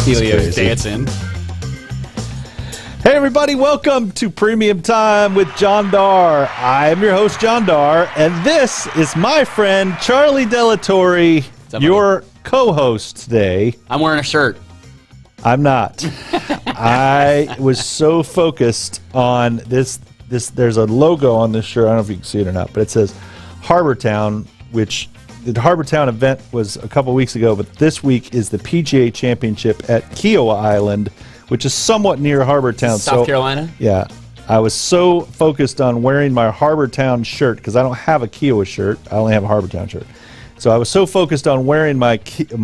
Elio's dancing. Hey everybody, welcome to Premium Time with John Darr. I am your host, John Darr, and this is my friend, Charlie Delatorre, your co-host today. I'm wearing a shirt. I'm not. I was so focused on this. There's a logo on this shirt. I don't know if you can see it or not, but it says Harbor Town, which the Harbor Town event was a couple weeks ago, but this week is the PGA Championship at Kiowa Island, which is somewhat near Harbor Town. South Carolina? Yeah. I was so focused on wearing my Harbor Town shirt because I don't have a Kiowa shirt. I only have a Harbor Town shirt. So I was so focused on wearing my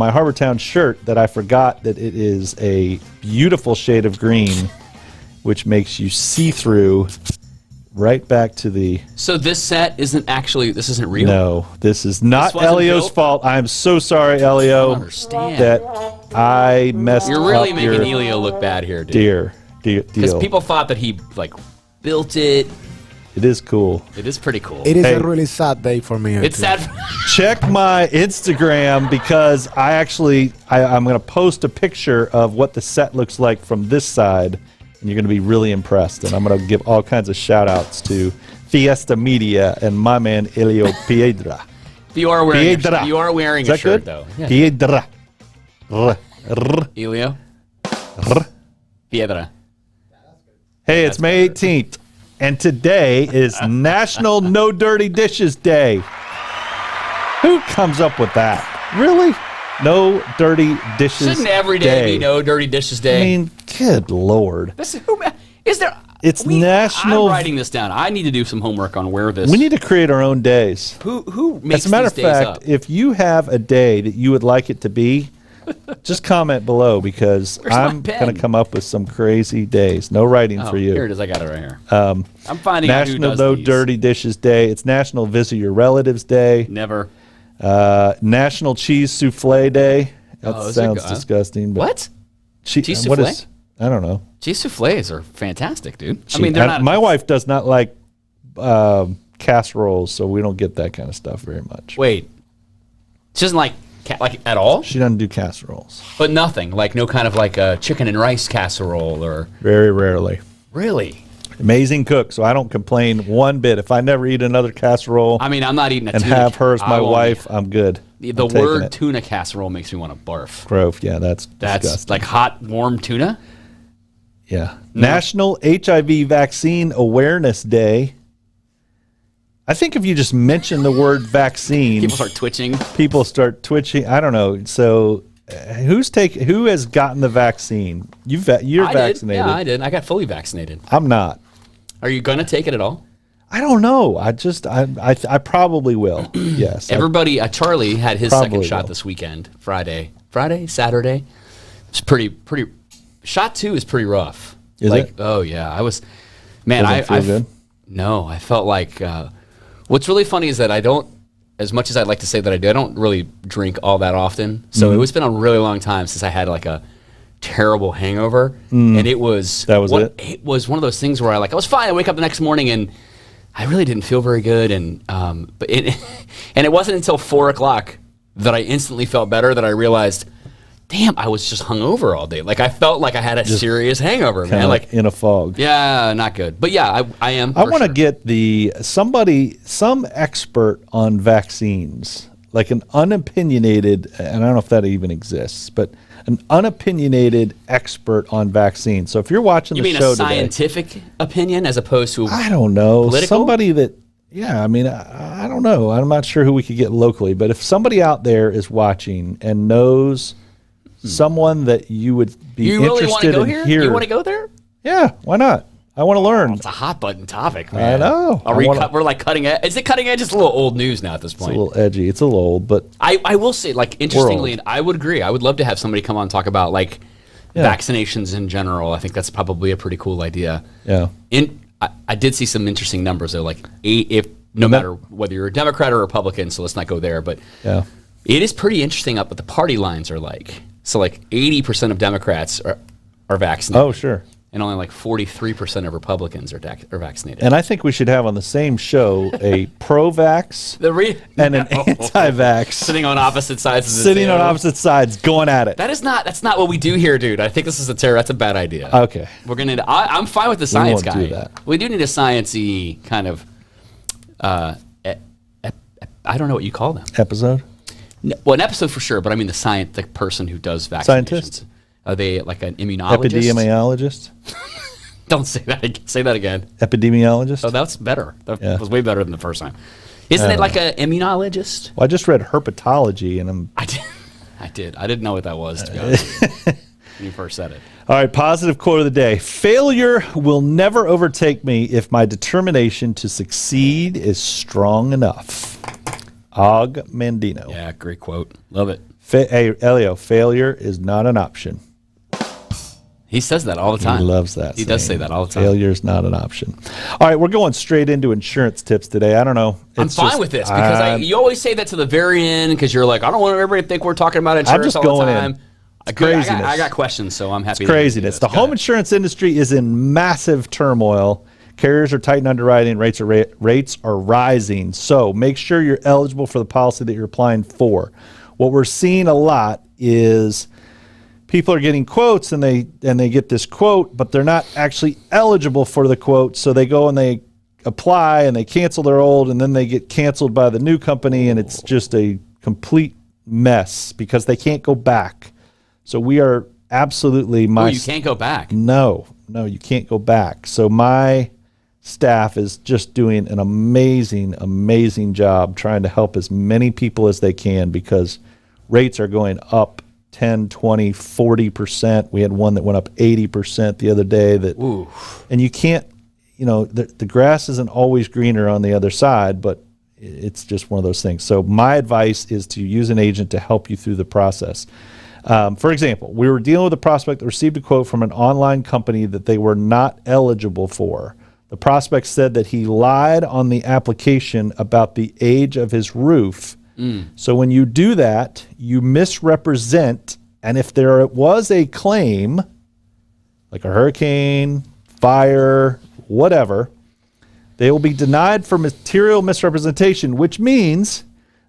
Harbor Town shirt that I forgot that it is a beautiful shade of green, which makes you see through right back to the... So this isn't real? No, this is not Elio's fault. I'm so sorry, Elio, I don't understand that I messed up. You're really making Elio look bad here, dude. Because people thought that he built it. It is cool. It is pretty cool. It is a really sad day for me. It's sad. Check my Instagram because I'm going to post a picture of what the set looks like from this side, and you're going to be really impressed. And I'm going to give all kinds of shout-outs to Fiesta Media and my man Elio Piedra. You are wearing a shirt, though. Yeah. Piedra. Elio? Piedra. Hey, it's May 18th, and today is National No Dirty Dishes Day. Who comes up with that? Really? No Dirty Dishes Day. Shouldn't every day be No Dirty Dishes Day? I mean, good Lord. It's national. I'm writing this down. I need to do some homework on where this... We need to create our own days. Who makes As a matter these of days fact, up? if you have a day that you would like it to be, just comment below because I'm going to come up with some crazy days. No writing for you. Here it is. I got it right here. I'm finding out who National does No these. Dirty Dishes Day. It's National Visit Your Relatives Day. Never. National Cheese Souffle Day. That sounds disgusting. But What? Cheese what souffle? is? I don't know. Cheese souffles are fantastic, dude. I mean, they're not... My wife does not like casseroles, so we don't get that kind of stuff very much. Wait. She doesn't like at all? She doesn't do casseroles. But nothing? Like no kind of like a chicken and rice casserole or... Very rarely. Really? Amazing cook, so I don't complain one bit. If I never eat another casserole... I mean, I'm not eating a and tuna... have her as my wife, I'm good. The word tuna casserole makes me want to barf. Grove, yeah, that's disgusting. Like hot, warm tuna? Yeah. No. National HIV Vaccine Awareness Day. I think if you just mention the word vaccine... People start twitching. I don't know. So who has gotten the vaccine? You're vaccinated. Yeah, I did. I got fully vaccinated. I'm not. Are you going to take it at all? I don't know. I probably will. Yes. Everybody, Charlie had his second shot this weekend. Friday, Saturday. It's pretty. Shot 2 is pretty rough. Is it? Oh yeah, I was. Man, I feel good. No, I felt like. What's really funny is that I don't, as much as I'd like to say that I do, I don't really drink all that often. So it's been a really long time since I had like a terrible hangover, and it was It was one of those things where I was fine. I wake up the next morning and I really didn't feel very good, and it wasn't until 4 o'clock that I instantly felt better. That I realized, damn, I was just hungover all day. Like I felt like I had a serious hangover, man. Like in a fog. Yeah, not good. But yeah, I am. I want to get some expert on vaccines, like an unopinionated, and I don't know if that even exists, but an unopinionated expert on vaccines. So if you're watching the show today, you mean a scientific opinion as opposed to I don't know, political? Somebody that, yeah, I mean, I don't know. I'm not sure who we could get locally, but if somebody out there is watching and knows someone that you would be interested in here. You want to go there? Yeah, why not? I want to learn. It's a hot button topic, man. I know. We're like cutting edge. Is it cutting edge? It's a little old news now at this point. It's a little edgy. It's a little old, but I will say, interestingly, and I would agree. I would love to have somebody come on and talk about vaccinations in general. I think that's probably a pretty cool idea. Yeah. I did see some interesting numbers though. Like if no matter whether you're a Democrat or a Republican, so let's not go there. But Yeah. it is pretty interesting what the party lines are like. So like 80% of Democrats are vaccinated. Oh, sure. And only like 43% of Republicans are vaccinated. And I think we should have on the same show a pro-vax and an anti-vax. Sitting on opposite sides of the Sitting on table. opposite sides, going at it. That's not what we do here, dude. I think this is that's a bad idea. Okay. We're gonna. I'm fine with the science won't guy. do that. We do need a sciencey kind of. I don't know what you call them. Episode? Well, an episode for sure, but I mean the person who does vaccinations. Scientist? Are they like an immunologist? Epidemiologist? Don't say that. Say that again. Epidemiologist? Oh, that's better. That Yeah. was way better than the first time. Isn't it like an immunologist? Well, I just read herpetology, and I did. I didn't know what that was, to be honest with you, when you first said it. All right, positive quote of the day. Failure will never overtake me if my determination to succeed is strong enough. Og Mandino. Yeah, great quote. Love it. Hey, Elio, failure is not an option. He says that all the time. He loves that. He does say that all the time. Failure is not an option. All right, we're going straight into insurance tips today. I don't know. I'm fine with this because you always say that to the very end because you're like, I don't want everybody to think we're talking about insurance just all going the in. time. It's craziness. I got questions, so I'm happy. Craziness. The home insurance industry is in massive turmoil. Carriers are tightening underwriting. Rates are rising. So make sure you're eligible for the policy that you're applying for. What we're seeing a lot is people are getting quotes and they get this quote, but they're not actually eligible for the quote. So they go and they apply and they cancel their old, and then they get canceled by the new company, and it's just a complete mess because they can't go back. So we are absolutely you can't go back. No, you can't go back. So my staff is just doing an amazing job trying to help as many people as they can because rates are going up 10, 20, 40%. We had one that went up 80% the other day. And you can't, the grass isn't always greener on the other side, but it's just one of those things. So my advice is to use an agent to help you through the process. For example, we were dealing with a prospect that received a quote from an online company that they were not eligible for. The prospect said that he lied on the application about the age of his roof. So when you do that, you misrepresent, and if there was a claim, like a hurricane, fire, whatever, they will be denied for material misrepresentation, which means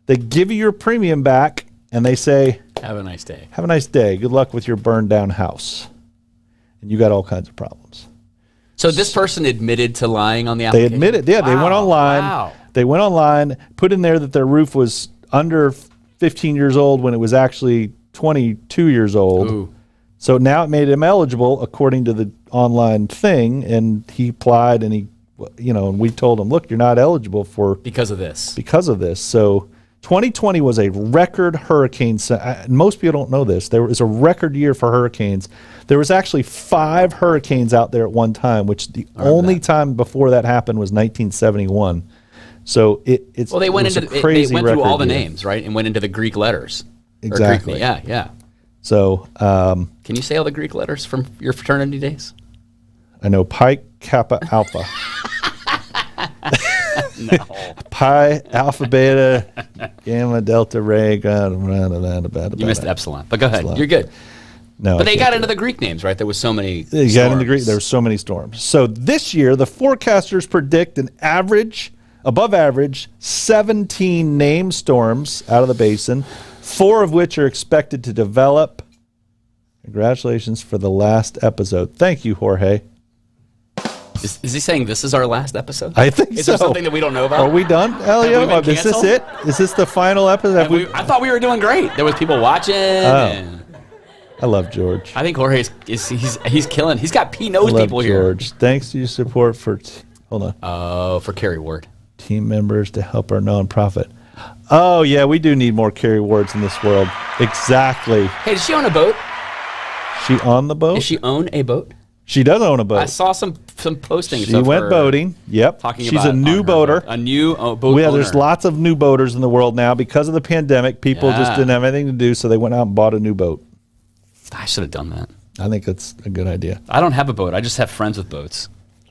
they give you your premium back and they say, have a nice day. Have a nice day. Good luck with your burned down house. And you got all kinds of problems. So this person admitted to lying on the application? They admitted, yeah. Wow. They went online. Wow. They went online, put in there that their roof was under 15 years old when it was actually 22 years old. Ooh. So now it made him eligible according to the online thing, and he applied, and and we told him, look, you're not eligible because of this. So 2020 was a record hurricane. Most people don't know this. There was a record year for hurricanes. There was actually 5 hurricanes out there at one time, which the only time before that happened was 1971. So it's they went crazy. They went through all the year. names, right, and went into the Greek letters. Exactly. Yeah. So can you say all the Greek letters from your fraternity days? I know Pi, Kappa, Alpha. No. Pi, Alpha, Beta, Gamma, Delta, Ray. You missed Epsilon, but go ahead. You're good. No, but they got into the Greek names, right? There was so many. They got into Greek. There were so many storms. So this year, the forecasters predict an above average, 17 named storms out of the basin, 4 of which are expected to develop. Congratulations for the last episode. Thank you, Jorge. Is he saying this is our last episode? I think Is so. there something that we don't know about? Are we done, Elio? Have we been Is this canceled? it? Is this the final episode? I thought we were doing great. There was people watching. and I love George. I think Jorge he's killing. He's got P-nose people here. George. Thanks to your support for hold on. Oh, for Kerry Ward. Team members to help our nonprofit. Oh yeah, we do need more Kerry Wards in this world. Exactly. Hey, does she own a boat? She on the boat? Does she own a boat? She does own a boat. I saw some postings. She went boating. Yep. She's a new boater. A new boat Yeah, owner. there's lots of new boaters in the world now because of the pandemic. People just didn't have anything to do, so they went out and bought a new boat. I should have done that. I think that's a good idea. I don't have a boat. I just have friends with boats.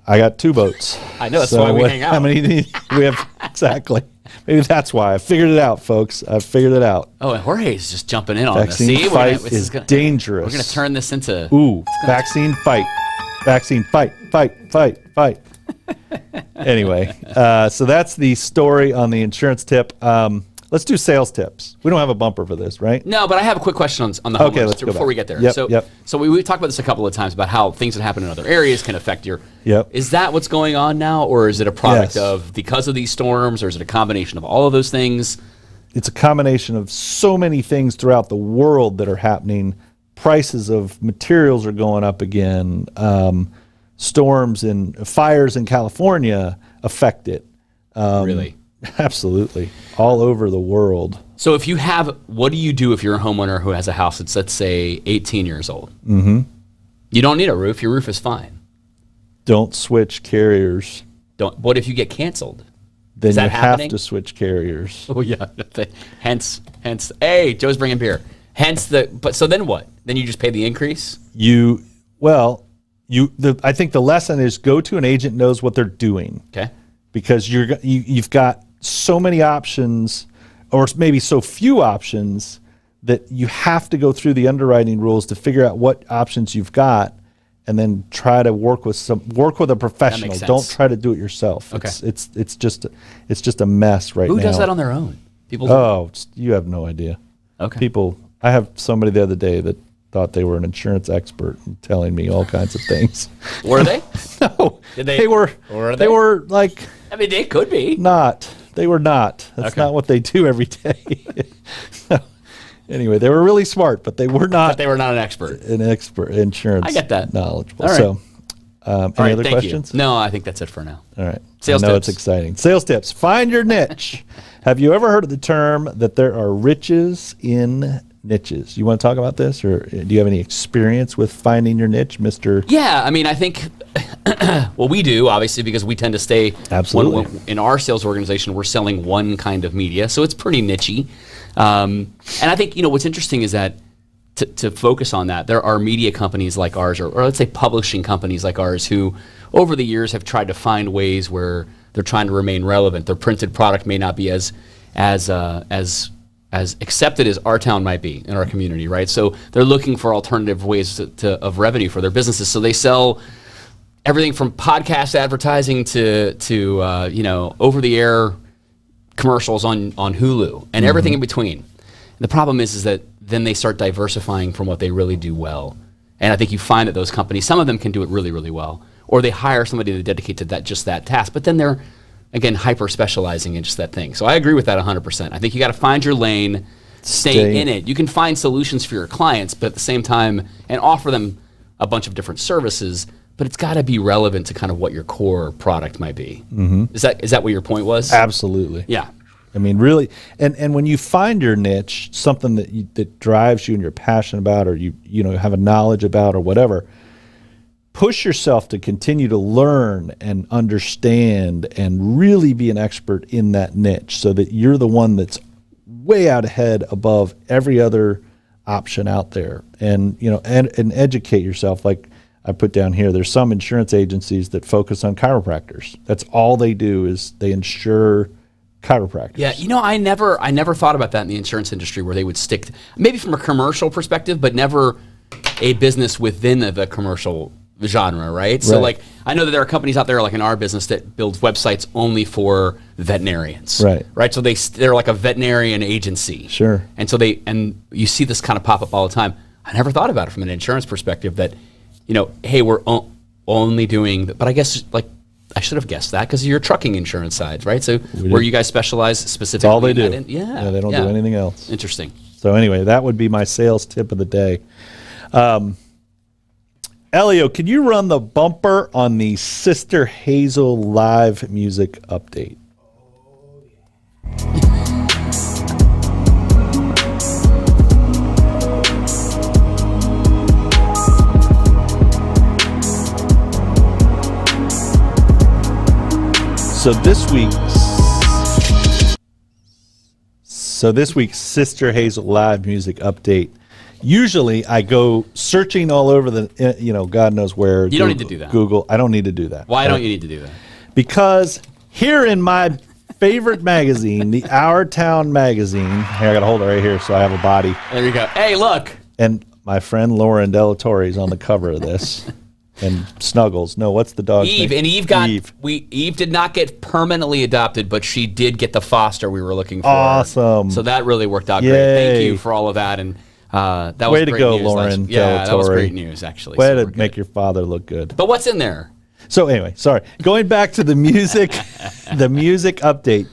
I got 2 boats. I know, that's why we hang out. How many we have? Exactly. Maybe that's why. I figured it out, folks. I figured it out. Oh, and Jorge's just jumping in on this. Vaccine See, fight is dangerous. We're going to turn this into... Ooh, vaccine fight. Vaccine fight. Anyway, so that's the story on the insurance tip. Let's do sales tips. We don't have a bumper for this, right? No, but I have a quick question on the homeowners let's go before back. we get there. Yep. So we talked about this a couple of times about how things that happen in other areas can affect your... Yep. Is that what's going on now, or is it a product Yes. of because of these storms, or is it a combination of all of those things? It's a combination of so many things throughout the world that are happening. Prices of materials are going up again. Storms and fires in California affect it. Really? Absolutely. All over the world. So if you have, what do you do if you're a homeowner who has a house that's, let's say, 18 years old? Mm-hmm. You don't need a roof. Your roof is fine. Don't switch carriers. What if you get canceled? Then Is that you happening? have to switch carriers. Oh yeah. Hence. Hey, Joe's bringing beer. But so then what? Then you just pay the increase? I think the lesson is go to an agent who knows what they're doing. Okay. Because you've got so many options, or maybe so few options, that you have to go through the underwriting rules to figure out what options you've got, and then try to work with a professional. sense. Don't try to do it yourself. Okay. It's just a mess right now. Who does that on their own? People. Oh, you have no idea. Okay. I have somebody the other day that thought they were an insurance expert and telling me all kinds of things. Were they? No, they were. Were they were like. I mean, they could be. They were not. That's Okay. not what they do every day. Anyway, they were really smart, but they were not. But they were not an expert. An expert insurance. I get that. Knowledgeable. All right. So, All any right, other thank questions? you. No, I think that's it for now. All right. Sales I know tips. it's exciting. Sales tips. Find your niche. Have you ever heard of the term that there are riches in niches? You want to talk about this, or do you have any experience with finding your niche, Mr.? Yeah, I mean, I think, well, we do, obviously, because we tend to stay. Absolutely. In our sales organization, we're selling one kind of media, so it's pretty niche-y. And I think, what's interesting is that to focus on that, there are media companies like ours, or let's say publishing companies like ours, who over the years have tried to find ways where they're trying to remain relevant. Their printed product may not be as accepted as our town might be in our community, right? So they're looking for alternative ways of revenue for their businesses. So they sell everything from podcast advertising to over the air commercials on Hulu and everything in between. The problem is that then they start diversifying from what they really do well. And I think you find that those companies, some of them can do it really, really well, or they hire somebody to dedicate to that task, but then they're, again, hyper specializing in just that thing. So I agree with that 100%. I think you got to find your lane, stay in it. You can find solutions for your clients, but at the same time, and offer them a bunch of different services, but it's got to be relevant to kind of what your core product might be. Mm-hmm. Is that what your point was? Absolutely. Yeah. I mean, really, and when you find your niche, something that drives you and you're passionate about, or you have a knowledge about, or whatever, push yourself to continue to learn and understand and really be an expert in that niche, so that you're the one that's way out ahead above every other option out there. And and educate yourself. Like I put down here, there's some insurance agencies that focus on chiropractors. That's all they do, is they insure chiropractors. Yeah, I never thought about that in the insurance industry, where they would stick maybe from a commercial perspective, but never a business within the commercial genre, right? So like, I know that there are companies out there like in our business that builds websites only for veterinarians. Right. So they're like a veterinarian agency. Sure. And so and you see this kind of pop up all the time. I never thought about it from an insurance perspective that, hey, we're only doing, but I guess like I should have guessed that because of your trucking insurance side, right? So where you guys specialize specifically. That's all they do. Yeah, they don't do anything else. Interesting. So anyway, that would be my sales tip of the day. Elio, can you run the bumper on the Sister Hazel live music update? So this week's Sister Hazel live music update Usually, I go searching all over the, God knows where. You don't need to do that. Google. I don't need to do that. Why don't you need to do that? Because here in my favorite magazine, the Our Town magazine. Here, I got to hold it right here so I have a body. There you go. Hey, look. And my friend Lauren Delatorre is on the cover of this. And Snuggles. No, what's the dog's Eve. name? And Eve did not get permanently adopted, but she did get the foster we were looking for. Awesome. So that really worked out great. Thank you for all of that. And that was way to great go, news. Lauren. Yeah, that was Delatorre. great news, actually. Way to make your father look good. But what's in there? So anyway, sorry. Going back to the music, the music update.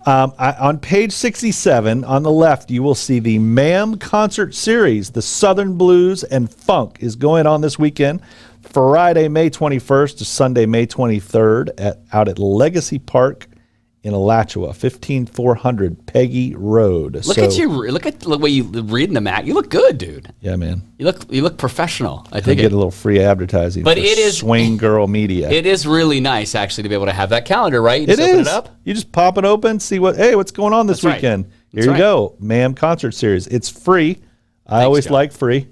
On page 67, on the left, you will see the Ma'am concert series. The Southern Blues and Funk is going on this weekend. Friday, May 21st to Sunday, May 23rd out at Legacy Park in Alachua, 15400 Peggy Road. Look at the way you read in the Mac. You look good, dude. Yeah, man. You look professional. I I dig get it. a little free advertising. But for it is Swing Girl Media. It is really nice, actually, to be able to have that calendar, right? You It just open is. it up. You just pop it open, see what's going on this That's right. weekend. Here That's you right. go, Ma'am concert series. It's free. I always John. like free.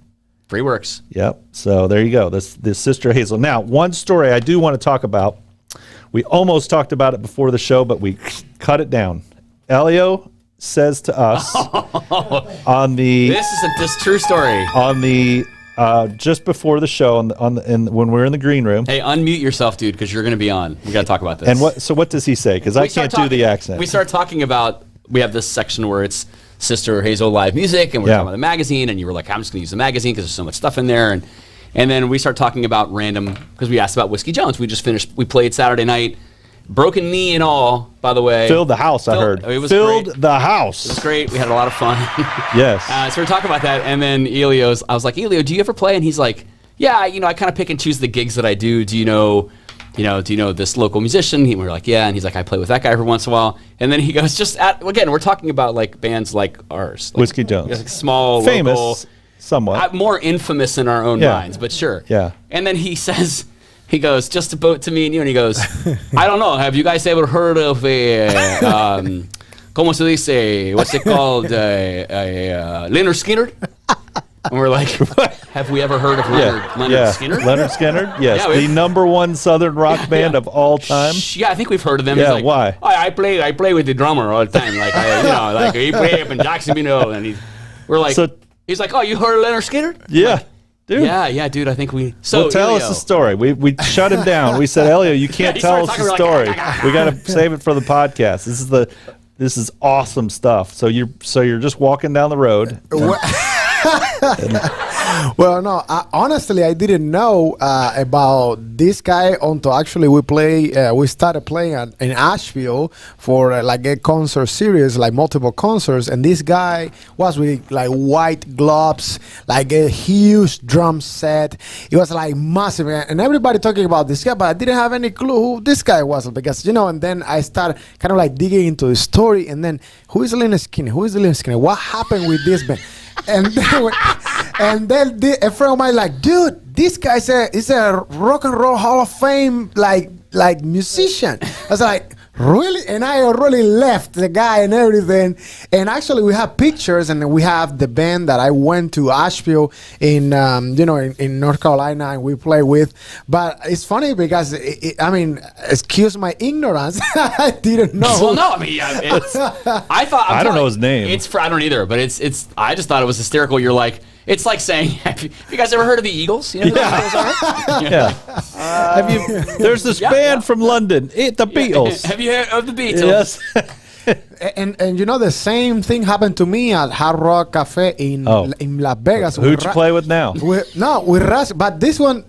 Free works. Yep. So there you go. This Sister Hazel. Now, one story I do want to talk about. We almost talked about it before the show, but we cut it down. Elio says to us on the This is a true story. on the just before the show when we're in the green room. Hey, unmute yourself, dude, because you're going to be on. We got to talk about this. And what does he say? Because I can't do the accent. We start talking about. We have this section where it's Sister Hazel live music, and we're Yeah. talking about the magazine, and you were like, I'm just going to use the magazine because there's so much stuff in there, and then we start talking about random because we asked about Whiskey Jones. We just finished. We played Saturday night, broken knee and all. By the way, Filled the house. I heard. It was Filled great. the It was house. great. We had a lot of fun. Yes. So we're talking about that, and then I was like, Elio, do you ever play? And he's like, yeah, I kind of pick and choose the gigs that I do. Do you know this local musician? We were like, yeah, and he's like, I play with that guy every once in a while. And then he goes, again, we're talking about like bands like ours, like, Whiskey Jones. like small, Famous, local, somewhat. more infamous in our own Yeah. minds, but sure. Yeah. And then he says, he goes, just to me and you, and he goes, I don't know, have you guys ever heard of ¿cómo se dice? What's it called? Leonard Skinner? And we're like, have we ever heard of Leonard Skinner? Leonard Skinner? Yes. Yeah, the number one Southern rock band of all time. Yeah, I think we've heard of them. Yeah, He's like, why? I play with the drummer all the time. Like, like he play up in Jacksonville, and we're like, So- he's like, oh, you heard of Leonard Skinner? Yeah. Dude. Yeah, dude. I think we. So Well, tell us Elio. the story. We shut him down. We said, Elio, you can't he tell started us the talking, story. we're like, We got to save it for the podcast. This is awesome stuff. So you're just walking down the road. Well, no, honestly, I didn't know about this guy until actually we started playing in Asheville for like a concert series, like multiple concerts, and this guy was with like white gloves, like a huge drum set. It was like massive, and everybody talking about this guy, but I didn't have any clue who this guy was because and then I started kind of like digging into the story, and then who is Leonard Skinner? Who is Leonard Skinner? What happened with this band? And then a friend of mine like, dude, this guy is a rock and roll Hall of Fame like musician. I was like, really? And I already left the guy and everything. And actually, we have pictures, and we have the band that I went to Asheville in North Carolina, and we play with. But it's funny because excuse my ignorance, I didn't know. Well, no, I mean, I don't know his name. I don't either, but it's. I just thought it was hysterical. You're like, it's like saying, have you guys ever heard of the Eagles? You know who the Eagles are? Yeah. There's this band from London, the Beatles. Have you heard of the Beatles? Yes. And the same thing happened to me at Hard Rock Cafe in Las Vegas. Who'd you play with now? With Ras, but this one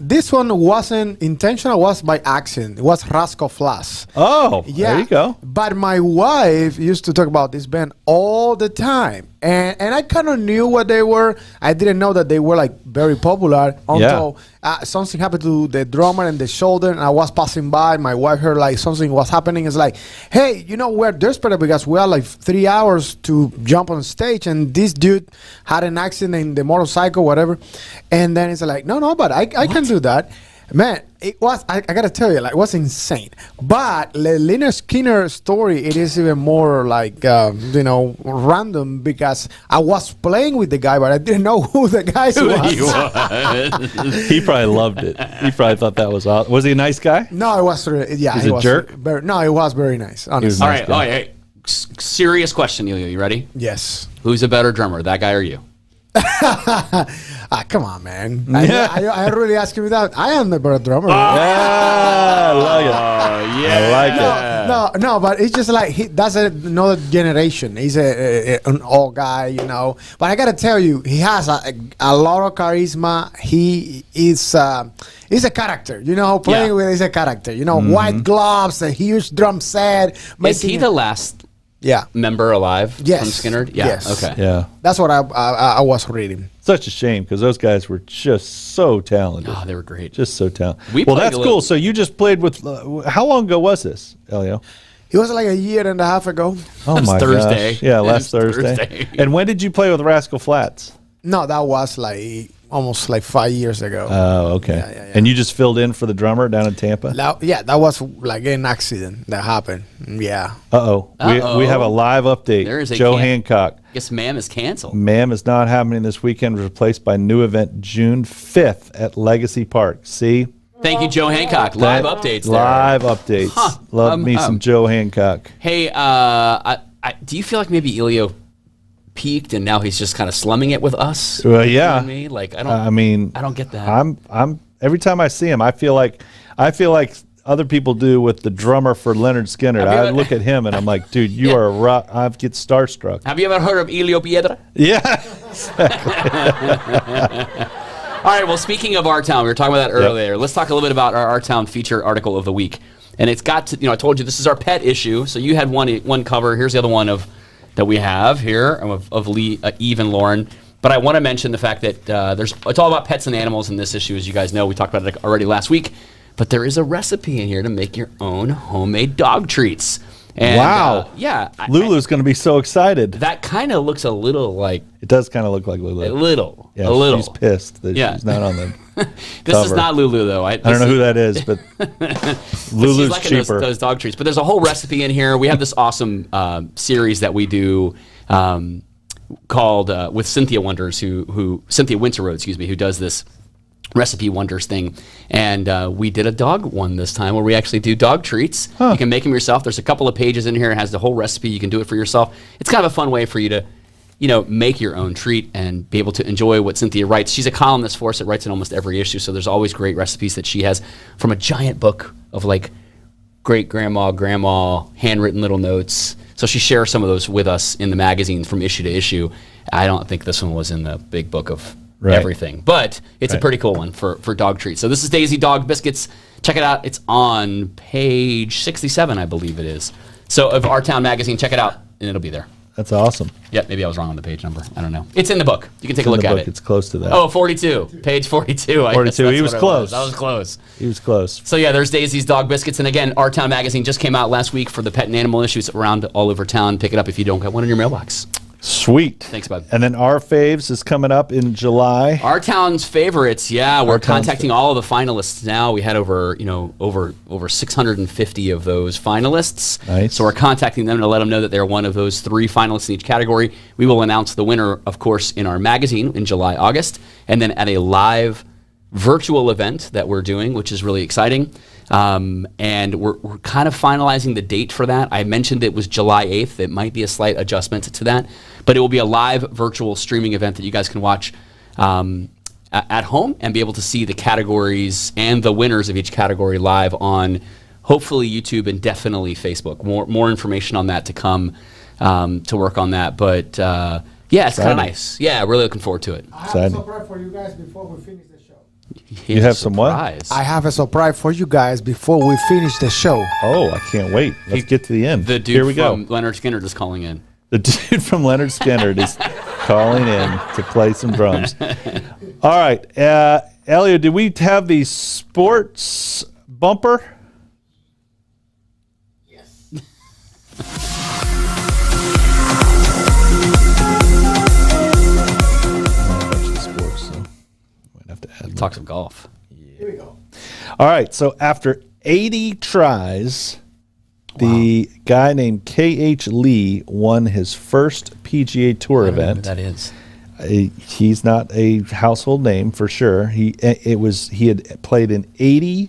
wasn't intentional. It was by accident. It was Rasco Flash. Oh, Yeah, there you go. But my wife used to talk about this band all the time, and I kind of knew what they were. I didn't know that they were like very popular until something happened to the drummer and the shoulder. And I was passing by. My wife heard like something was happening. It's like, hey, we're desperate because we have like 3 hours to jump on stage, and this dude had an accident in the motorcycle, whatever. And then it's like, no, but I can do that. Man, it was, I gotta tell you, like, it was insane. But the Leonard Skinner story, it is even more like, random, because I was playing with the guy, but I didn't know who the guy was. He probably loved it. He probably thought that was awesome. Was he a nice guy? No, it was, He's he a was jerk? No, it was very nice, honestly. All right. All right. Serious question, Elio. You ready? Yes. Who's a better drummer, that guy or you? Come on, man. I really ask you that. I am the better drummer. I like it. Yeah. I like it. No, but it's just like that's another generation. He's an old guy, But I gotta tell you, he has a lot of charisma. He is he's a character, Playing with is a character, White gloves, a huge drum set. Is he the last member alive from Skinner? Yeah. Yes. Okay. Yeah. That's what I was reading. Such a shame because those guys were just so talented. Oh, they were great. Just so talented. Well, that's cool. So you just played with. How long ago was this, Elio? It was like a year and a half ago. Oh my Thursday. gosh! Yeah, last Thursday. And when did you play with Rascal Flatts? No, that was like almost like 5 years ago. Oh, okay. Yeah. And you just filled in for the drummer down in Tampa? That was like an accident that happened. Yeah. We have a live update. There is a Joe Hancock. I guess Ma'am is canceled. Ma'am is not happening this weekend. Replaced by new event June 5th at Legacy Park. See? Thank you, Joe Hancock. Live updates there. Live updates. Huh. Love me some Joe Hancock. Hey, do you feel like maybe Elio peaked and now he's just kind of slumming it with us? Well, You know yeah. what I mean? Like, I don't get that. I'm every time I see him, I feel like other people do with the drummer for Leonard Skinner. I look at him and I'm like, dude, you are a rock. I get starstruck. Have you ever heard of Elio Piedra? Yeah. All right, well, speaking of Our Town, we were talking about that earlier. Let's talk a little bit about our Our Town feature article of the week. And it's got to, I told you this is our pet issue. So you had one cover. Here's the other one that we have here of Eve and Lauren. But I want to mention the fact that it's all about pets and animals in this issue, as you guys know. We talked about it already last week. But there is a recipe in here to make your own homemade dog treats. And, wow. Lulu's going to be so excited. That kind of looks a little like... It does kind of look like Lulu. A little. She's pissed that she's not on the This cover. is not Lulu, though. I don't know who that is, but Lulu's like cheaper. Those dog treats. But there's a whole recipe in here. We have this awesome series that we do called with Cynthia Wonders, Cynthia Winterroad, who does this Recipe Wonders thing. And we did a dog one this time where we actually do dog treats. You can make them yourself. There's a couple of pages in here. It has the whole recipe. You can do it for yourself. It's kind of a fun way for you to make your own treat and be able to enjoy what Cynthia writes. She's a columnist for us that writes in almost every issue, so there's always great recipes that she has from a giant book of like great-grandma, grandma, handwritten little notes. So she shares some of those with us in the magazine from issue to issue. I don't think this one was in the big book of everything, but it's a pretty cool one for dog treats. So this is Daisy Dog Biscuits. Check it out. It's on page 67, I believe it is. So of Our Town magazine, check it out, and it'll be there. That's awesome. Yeah, maybe I was wrong on the page number. I don't know. It's in the book. You can take a look at it. It's close to that. Oh, 42. Page 42. 42. He was close. I was close. He was close. So yeah, there's Daisy's Dog Biscuits. And again, Our Town magazine just came out last week for the pet and animal issues around all over town. Pick it up if you don't get one in your mailbox. Sweet. Thanks, bud. And then Our Faves is coming up in July. Our Town's favorites, we're contacting all of the finalists now. We had over 650 of those finalists. Nice. So we're contacting them to let them know that they're one of those 3 finalists in each category. We will announce the winner, of course, in our magazine in July, August, and then at a live virtual event that we're doing, which is really exciting. And we're kind of finalizing the date for that. I mentioned it was July 8th. It might be a slight adjustment to that, but it will be a live virtual streaming event that you guys can watch at home and be able to see the categories and the winners of each category live on hopefully YouTube and definitely Facebook. More information on that to come to work on that. But it's kind of nice. Yeah, really looking forward to it. I have a surprise for you guys before we finish the show. You have some what? I have a surprise for you guys before we finish the show. Oh, I can't wait. Let's get to the end. The dude Here we from go. Leonard Skinner is calling in. The dude from Leonard Skinner is calling in to play some drums. All right. Elliot, did we have the sports bumper? Yes. Have to add Talk some golf. Here we go. All right, so after 80 tries, the guy named K.H. Lee won his first PGA Tour event. Who that is. He's not a household name for sure. He had played in 80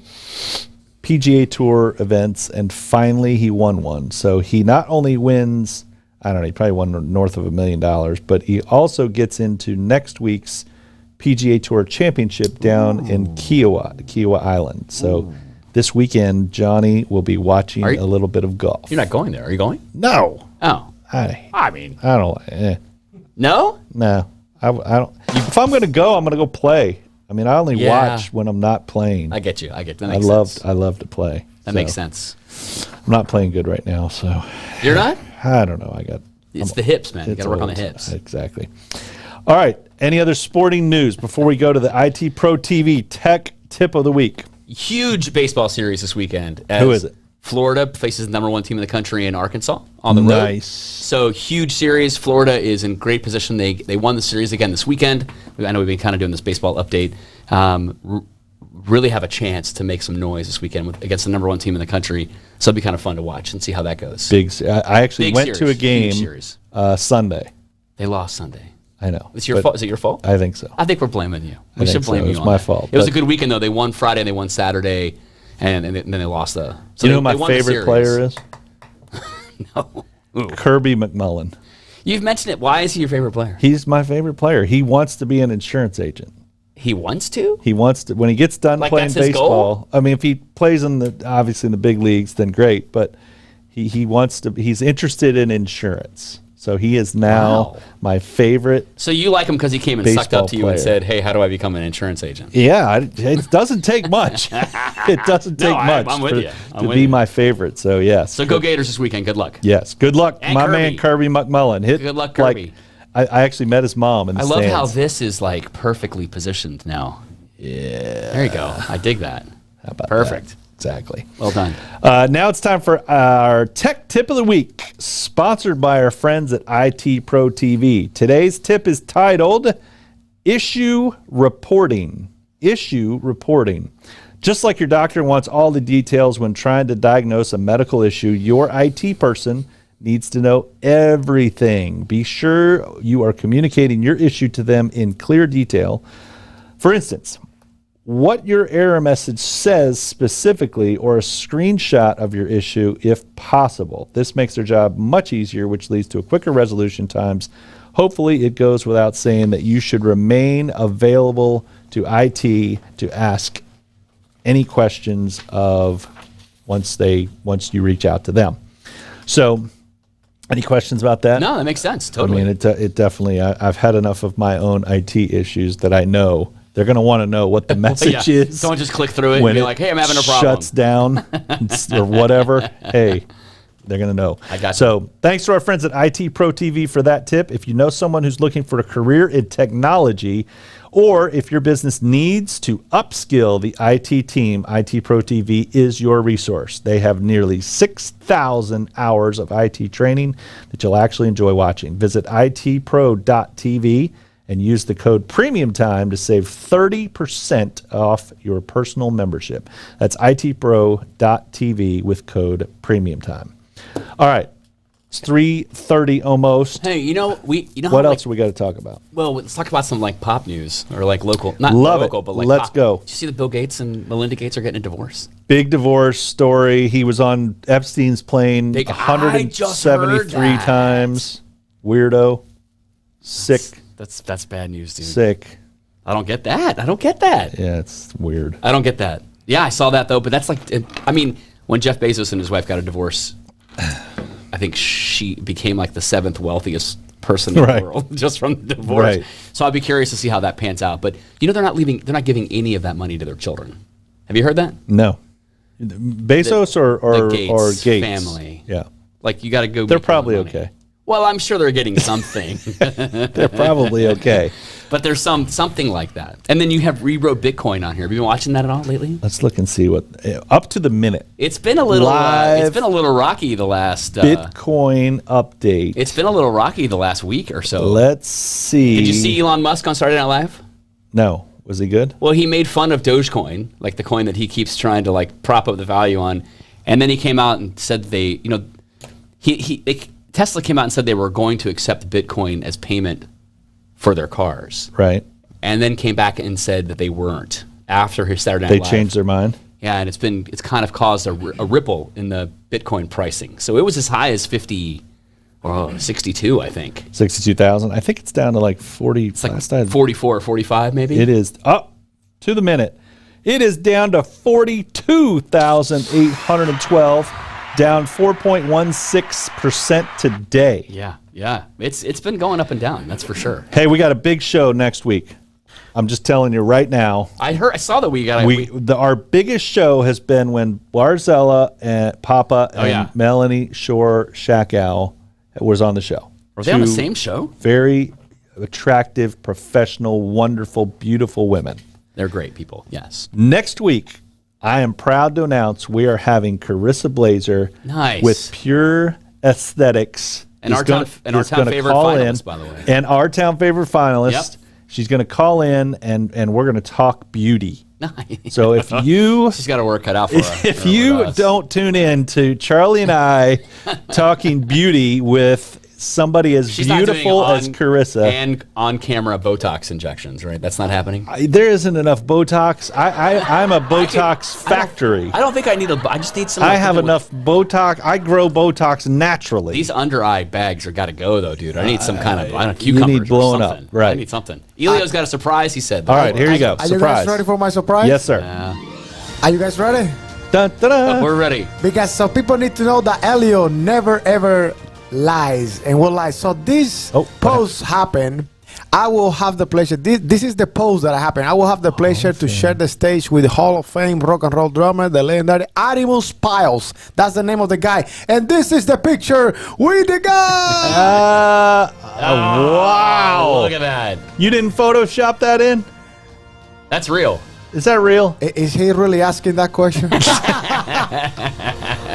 PGA Tour events, and finally he won one. So he not only wins, I don't know, he probably won north of $1 million, but he also gets into next week's PGA Tour Championship down in Kiowa Island. So this weekend, Johnny will be watching a little bit of golf. You're not going there. Are you going? No. Oh. I mean. I don't. No? No. I don't. If I'm going to go, I'm going to go play. I mean, I only watch when I'm not playing. I get you. That makes sense. I love to play. That makes sense. I'm not playing good right now, so. You're not? I don't know. It's the hips, man. You got to work on the hips. Exactly. All right. Any other sporting news before we go to the IT Pro TV Tech Tip of the Week? Huge baseball series this weekend. Who is it? Florida faces the number 1 team in the country in Arkansas on the road. Nice. So huge series. Florida is in great position. They won the series again this weekend. I know we've been kind of doing this baseball update. Really have a chance to make some noise this weekend against the number 1 team in the country. So it'll be kind of fun to watch and see how that goes. I actually went to a game Sunday. They lost Sunday. I know. It's your fault. Is it your fault? I think so. I think we're blaming you. We should blame you. It was my fault. It was a good weekend though. They won Friday and they won Saturday, and then they lost the. So you know who my favorite player is? No. Ooh. Kirby McMullen. You've mentioned it. Why is he your favorite player? He's my favorite player. He wants to be an insurance agent. He wants to? He wants to. When he gets done playing baseball, I mean, if he plays obviously in the big leagues, then great. But he wants to. He's interested in insurance. So he is now my favorite. So you like him because he came and sucked up to you and said, "Hey, how do I become an insurance agent?" Yeah, it doesn't take much. It doesn't take much to be my favorite. So yes. So go Gators this weekend. Good luck. Yes, good luck, and my Kirby. man Kirby McMullen. Good luck, Kirby. I actually met his mom in the stands. I love how this is like perfectly positioned now. Yeah. There you go. I dig that. How about perfect. That? Exactly. Well done. Now it's time for our Tech Tip of the Week, sponsored by our friends at IT Pro TV. Today's tip is titled Issue Reporting. Issue Reporting. Just like your doctor wants all the details when trying to diagnose a medical issue, your IT person needs to know everything. Be sure you are communicating your issue to them in clear detail. For instance, what your error message says specifically, or a screenshot of your issue if possible. This makes their job much easier, which leads to a quicker resolution times. Hopefully it goes without saying that you should remain available to IT to ask any questions once you reach out to them. So any questions about that? No, that makes sense. Totally. I mean, it definitely, I've had enough of my own IT issues that I know they're going to want to know what the message is. Don't just click through it and be like, hey, I'm having a problem. Shuts down or whatever. Hey, they're going to know. I got you. So thanks to our friends at IT Pro TV for that tip. If you know someone who's looking for a career in technology, or if your business needs to upskill the IT team, IT Pro TV is your resource. They have nearly 6,000 hours of IT training that you'll actually enjoy watching. Visit itpro.tv and use the code PREMIUMTIME to save 30% off your personal membership. That's itpro.tv with code PREMIUMTIME. All right. It's 3:30 almost. Hey, what else we got to talk about? Well, let's talk about some like pop news or like local, not Love local, it. but like let's pop. go. Did you see that Bill Gates and Melinda Gates are getting a divorce? Big divorce story. He was on Epstein's plane 173 times. Weirdo. Sick. That's bad news, dude. Sick. I don't get that. Yeah, it's weird. I don't get that. Yeah, I saw that though, but that's like, I mean, when Jeff Bezos and his wife got a divorce, I think she became like the 7th wealthiest person in the world just from the divorce. Right. So I'd be curious to see how that pans out. But they're not giving any of that money to their children. Have you heard that? No. Bezos or Gates family. Yeah. Like you got to go. They're probably okay. Well, I'm sure they're getting something. They're probably okay. But there's something like that. And then you have rewrote Bitcoin on here. Have you been watching that at all lately? Let's look and see what up to the minute. It's been a little rocky the last Bitcoin update. It's been a little rocky the last week or so. Let's see. Did you see Elon Musk on Saturday Night Live? No. Was he good? Well, he made fun of Dogecoin, like the coin that he keeps trying to like prop up the value on, and then he came out and said Tesla came out and said they were going to accept Bitcoin as payment for their cars, Right. and then came back and said that they weren't after his Saturday Night They Live. changed their mind. Yeah, and it's kind of caused a ripple in the Bitcoin pricing. So it was as high as 62, I think. 62,000. I think it's down to like 40. It's like 44 or 45 maybe. It is up to the minute. It is down to 42,812, down 4.16% today. Yeah. It's been going up and down, that's for sure. Hey, we got a big show next week. I'm just telling you right now. I saw that we got our biggest show has been when Barzella and Papa and Melanie Shore Shackow was on the show. Were they on the same show? Very attractive, professional, wonderful, beautiful women. They're great people. Yes. Next week, I am proud to announce we are having Carissa Blazer with Pure Aesthetics. And our town favorite finalist, by the way. And our town favorite finalist. Yep. She's going to call in, and we're going to talk beauty. Nice. So if you... She's got her work cut out for her. If you don't tune in to Charlie and I talking beauty with somebody as beautiful as Carissa. And on-camera Botox injections, right? That's not happening? There isn't enough Botox. I'm a Botox factory. I don't think I need I just need some... I have enough Botox. I grow Botox naturally. These under-eye bags are got to go, though, dude. I need some kind of, cucumbers you need blowing or something. Up. Right. I need something. Elio's got a surprise, he said. All right, here you go. Are you guys ready for my surprise? Yes, sir. Are you guys ready? Dun, dun, dun. We're ready. Because some people need to know that Elio never, ever lies and will lie. So this post happened. I will have the pleasure. This is the post that happened. I will have the pleasure to share the stage with the Hall of Fame rock and roll drummer, the legendary Artemus Piles. That's the name of the guy. And this is the picture with the guy. Wow. Look at that. You didn't Photoshop that in? That's real. Is that real? Is he really asking that question?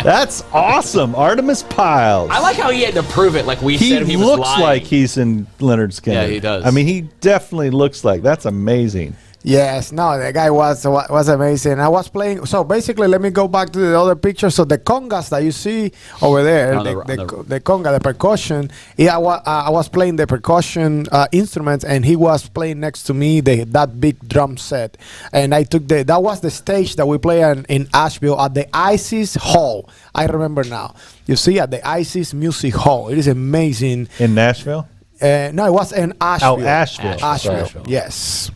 That's awesome. Artemis Piles. I like how he had to prove it like we said he was lying. He looks like he's in Leonard Skinner. Yeah, he does. I mean, he definitely looks like. That's amazing. Yes, no, the guy was amazing. I was playing. So basically, let me go back to the other picture. So the congas that you see over there, the conga, the percussion. Yeah, I was playing the percussion instruments, and he was playing next to me that big drum set. And I took that was the stage that we play in Asheville at the ISIS Hall. I remember now. You see, at the ISIS Music Hall. It is amazing. In Nashville? No, it was in Asheville. Oh, Asheville. Asheville. Yes.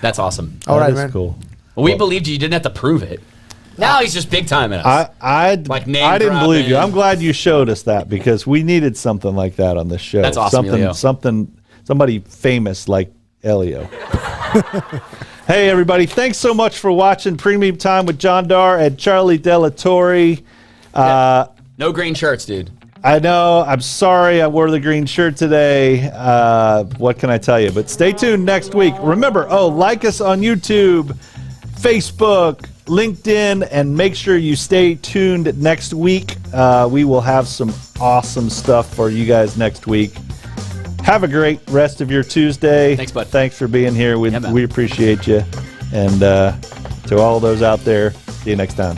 That's awesome. All right, man. Cool. Well, we believed you didn't have to prove it. Now he's just big time in us. I didn't believe you. I'm glad you showed us that because we needed something like that on this show. That's awesome. Somebody famous like Elio. Hey, everybody. Thanks so much for watching Premium Time with John Darr and Charlie Delatorre. No green shirts, dude. I know. I'm sorry I wore the green shirt today. What can I tell you? But stay tuned next week. Remember, like us on YouTube, Facebook, LinkedIn, and make sure you stay tuned next week. We will have some awesome stuff for you guys next week. Have a great rest of your Tuesday. Thanks, bud. Thanks for being here. We appreciate you. And to all those out there, see you next time.